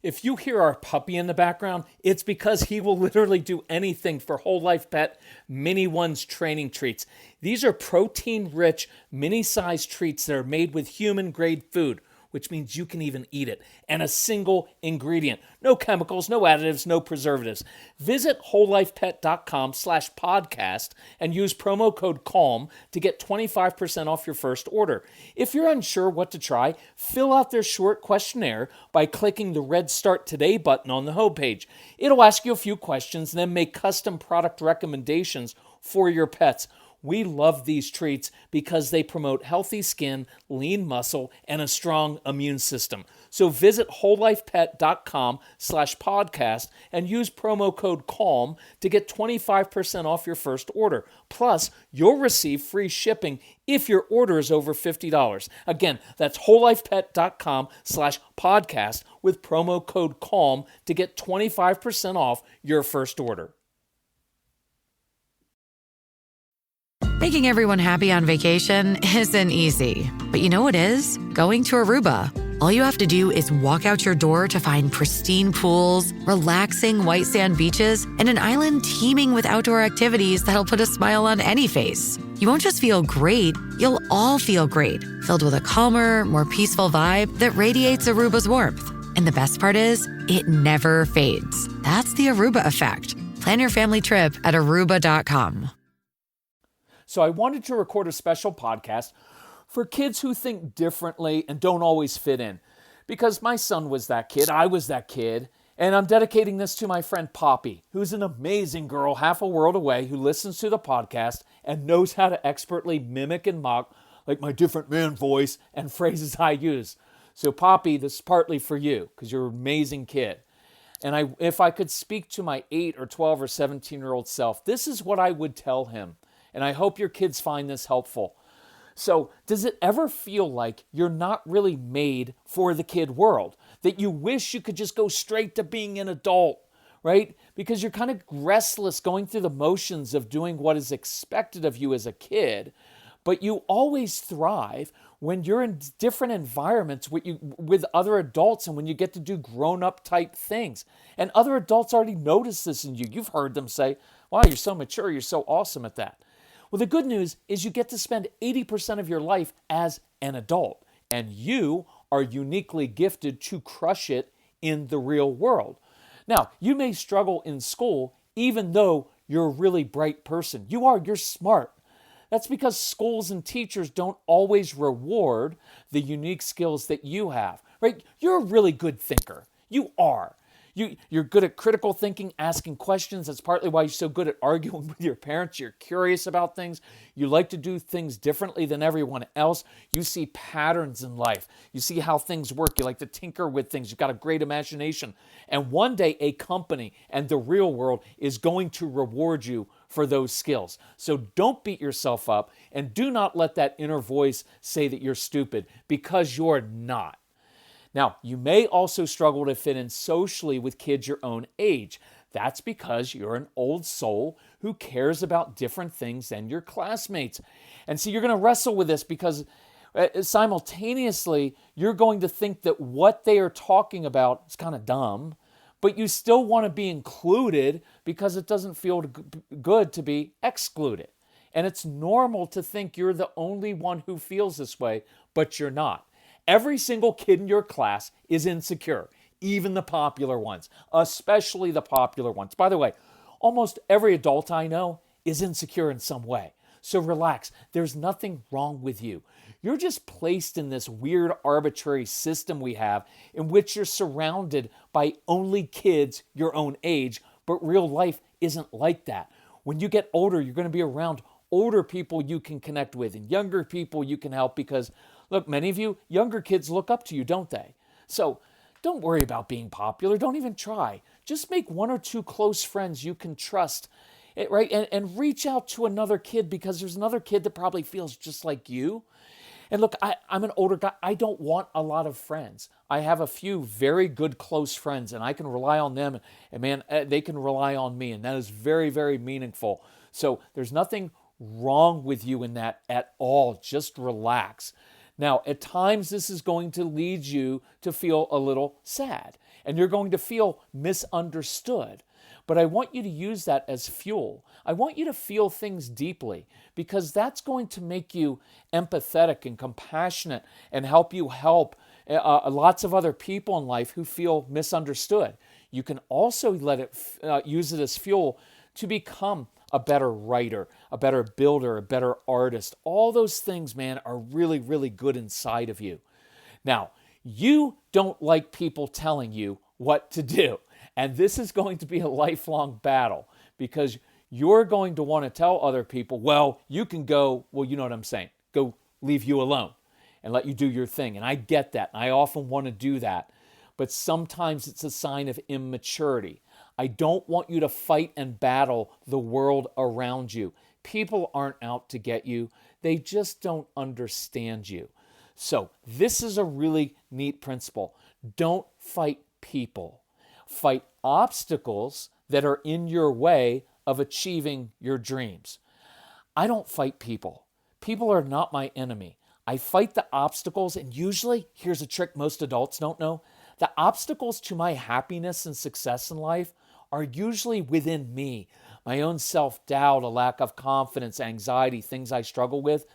If you hear our puppy in the background, it's because he will literally do anything for Whole Life Pet Mini Ones training treats. These are protein-rich, mini-sized treats that are made with human-grade food, which means you can even eat it, and a single ingredient. No chemicals, no additives, no preservatives. Visit wholelifepet.com/podcast and use promo code CALM to get 25% off your first order. If you're unsure what to try, fill out their short questionnaire by clicking the red Start Today button on the homepage. It'll ask you a few questions and then make custom product recommendations for your pets. We love these treats because they promote healthy skin, lean muscle, and a strong immune system. So visit wholelifepet.com/podcast and use promo code CALM to get 25% off your first order. Plus, you'll receive free shipping if your order is over $50. Again, that's wholelifepet.com/podcast with promo code CALM to get 25% off your first order. Making everyone happy on vacation isn't easy, but you know what is? Going to Aruba. All you have to do is walk out your door to find pristine pools, relaxing white sand beaches, and an island teeming with outdoor activities that'll put a smile on any face. You won't just feel great, you'll all feel great, filled with a calmer, more peaceful vibe that radiates Aruba's warmth. And the best part is, it never fades. That's the Aruba effect. Plan your family trip at Aruba.com. So I wanted to record a special podcast for kids who think differently and don't always fit in. Because my son was that kid, I was that kid, and I'm dedicating this to my friend Poppy, who's an amazing girl half a world away who listens to the podcast and knows how to expertly mimic and mock like my different man voice and phrases I use. So Poppy, this is partly for you because you're an amazing kid. And if I could speak to my 8 or 12 or 17-year-old self, this is what I would tell him. And I hope your kids find this helpful. So, does it ever feel like you're not really made for the kid world? That you wish you could just go straight to being an adult, right? Because you're kind of restless going through the motions of doing what is expected of you as a kid, but you always thrive when you're in different environments with other adults and when you get to do grown-up type things. And other adults already notice this in you. You've heard them say, wow, you're so mature, you're so awesome at that. Well, the good news is you get to spend 80% of your life as an adult, and you are uniquely gifted to crush it in the real world. Now, you may struggle in school even though you're a really bright person. You're smart. That's because schools and teachers don't always reward the unique skills that you have, right? You're a really good thinker. You are. You're good at critical thinking, asking questions. That's partly why you're so good at arguing with your parents. You're curious about things. You like to do things differently than everyone else. You see patterns in life. You see how things work. You like to tinker with things. You've got a great imagination. And one day, a company and the real world is going to reward you for those skills. So don't beat yourself up and do not let that inner voice say that you're stupid, because you're not. Now, you may also struggle to fit in socially with kids your own age. That's because you're an old soul who cares about different things than your classmates. And so you're going to wrestle with this because simultaneously, you're going to think that what they are talking about is kind of dumb, but you still want to be included because it doesn't feel good to be excluded. And it's normal to think you're the only one who feels this way, but you're not. Every single kid in your class is insecure, even the popular ones, especially the popular ones. By the way, almost every adult I know is insecure in some way. So relax. There's nothing wrong with you. You're just placed in this weird arbitrary system we have in which you're surrounded by only kids your own age, but real life isn't like that. When you get older, you're going to be around older people you can connect with and younger people you can help because, look, many of you younger kids look up to you, don't they? So don't worry about being popular. Don't even try. Just make 1 or 2 close friends you can trust, right? And reach out to another kid because there's another kid that probably feels just like you. And look, I'm an older guy. I don't want a lot of friends. I have a few very good close friends and I can rely on them. And man, they can rely on me. And that is very, very meaningful. So there's nothing wrong with you in that at all. Just relax. Now, at times, this is going to lead you to feel a little sad, and you're going to feel misunderstood. But I want you to use that as fuel. I want you to feel things deeply, because that's going to make you empathetic and compassionate and help you help lots of other people in life who feel misunderstood. You can also use it as fuel to become a better writer, a better builder, a better artist. All those things, man, are really, really good inside of you. Now, you don't like people telling you what to do. And this is going to be a lifelong battle, because you're going to want to tell other people, well, you can go, well, you know what I'm saying, go leave you alone and let you do your thing. And I get that. And I often want to do that. But sometimes it's a sign of immaturity. I don't want you to fight and battle the world around you. People aren't out to get you. They just don't understand you. So this is a really neat principle. Don't fight people. Fight obstacles that are in your way of achieving your dreams. I don't fight people. People are not my enemy. I fight the obstacles, and usually, here's a trick most adults don't know, the obstacles to my happiness and success in life are usually within me. My own self-doubt, a lack of confidence, anxiety, things I struggle with.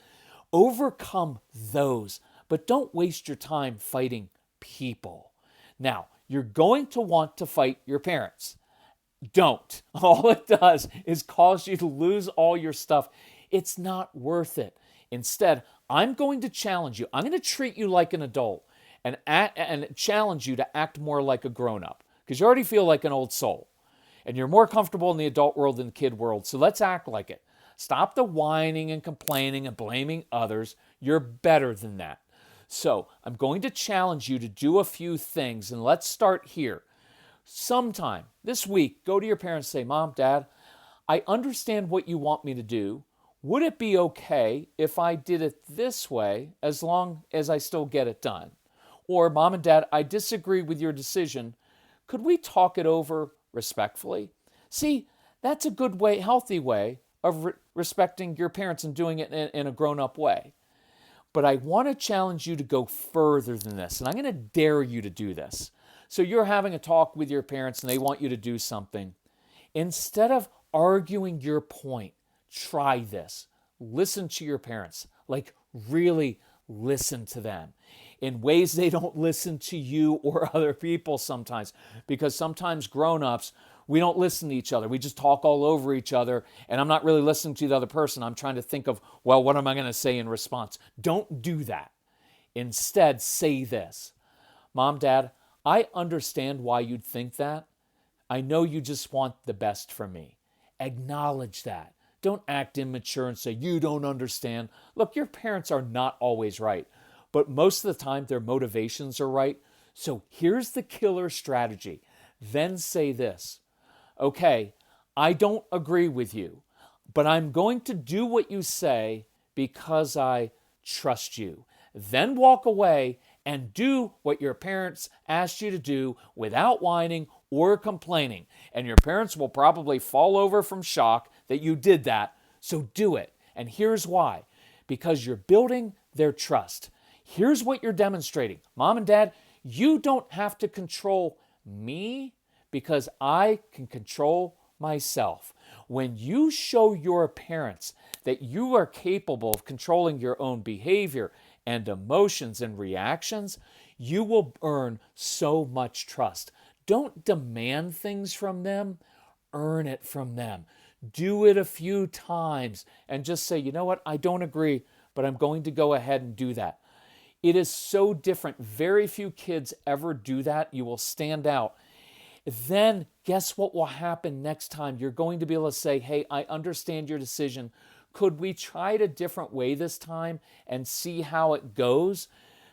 Overcome those, but don't waste your time fighting people. Now, you're going to want to fight your parents. Don't. All it does is cause you to lose all your stuff. It's not worth it. Instead, I'm going to challenge you. I'm going to treat you like an adult and challenge you to act more like a grown-up, because you already feel like an old soul and you're more comfortable in the adult world than the kid world. So let's act like it. Stop the whining and complaining and blaming others. You're better than that. So I'm going to challenge you to do a few things, and let's start here. Sometime this week, go to your parents and say, Mom, Dad, I understand what you want me to do. Would it be okay if I did it this way as long as I still get it done? Or, Mom and Dad, I disagree with your decision. Could we talk it over respectfully? See, that's a good way, healthy way of respecting your parents and doing it in a grown-up way. But I want to challenge you to go further than this, and I'm going to dare you to do this. So you're having a talk with your parents and they want you to do something. Instead of arguing your point, try this. Listen to your parents. Like, really listen to them in ways they don't listen to you or other people sometimes. Because sometimes grown-ups, we don't listen to each other. We just talk all over each other, and I'm not really listening to the other person. I'm trying to think of, well, what am I going to say in response? Don't do that. Instead, say this. Mom, Dad, I understand why you'd think that. I know you just want the best for me. Acknowledge that. Don't act immature and say, you don't understand. Look, your parents are not always right, but most of the time their motivations are right. So here's the killer strategy. Then say this. Okay, I don't agree with you, but I'm going to do what you say because I trust you. Then walk away and do what your parents asked you to do without whining or complaining. And your parents will probably fall over from shock that you did that, so do it. And here's why. Because you're building their trust. Here's what you're demonstrating. Mom and Dad, you don't have to control me because I can control myself. When you show your parents that you are capable of controlling your own behavior and emotions and reactions, you will earn so much trust. Don't demand things from them, earn it from them. Do it a few times and just say, you know what, I don't agree, but I'm going to go ahead and do that. It is so different. Very few kids ever do that. You will stand out. Then guess what will happen next time? You're going to be able to say, hey, I understand your decision. Could we try it a different way this time and see how it goes?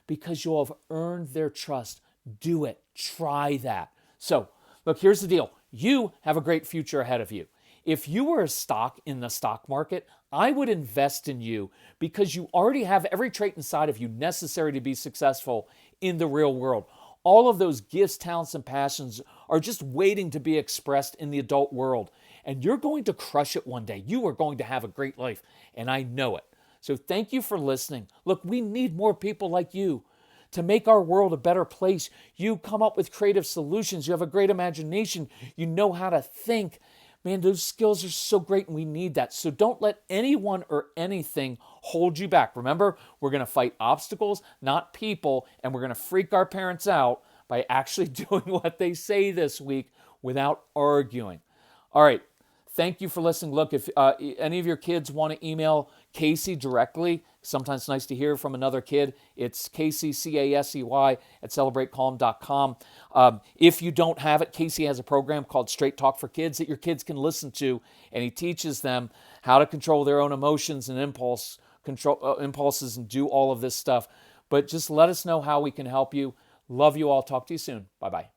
Because you'll have earned their trust. Do it. Try that. So, look, here's the deal. You have a great future ahead of you. If you were a stock in the stock market, I would invest in you because you already have every trait inside of you necessary to be successful in the real world. All of those gifts, talents, and passions are just waiting to be expressed in the adult world. And you're going to crush it one day. You are going to have a great life, and I know it. So thank you for listening. Look, we need more people like you to make our world a better place. You come up with creative solutions. You have a great imagination. You know how to think. Man, those skills are so great and we need that. So don't let anyone or anything hold you back. Remember, we're going to fight obstacles, not people, and we're going to freak our parents out by actually doing what they say this week without arguing. All right. Thank you for listening. Look, if any of your kids want to email Casey directly, sometimes it's nice to hear from another kid. It's Casey, Casey, at celebratecalm.com. If you don't have it, Casey has a program called Straight Talk for Kids that your kids can listen to, and he teaches them how to control their own emotions and impulses and do all of this stuff. But just let us know how we can help you. Love you all. Talk to you soon. Bye-bye.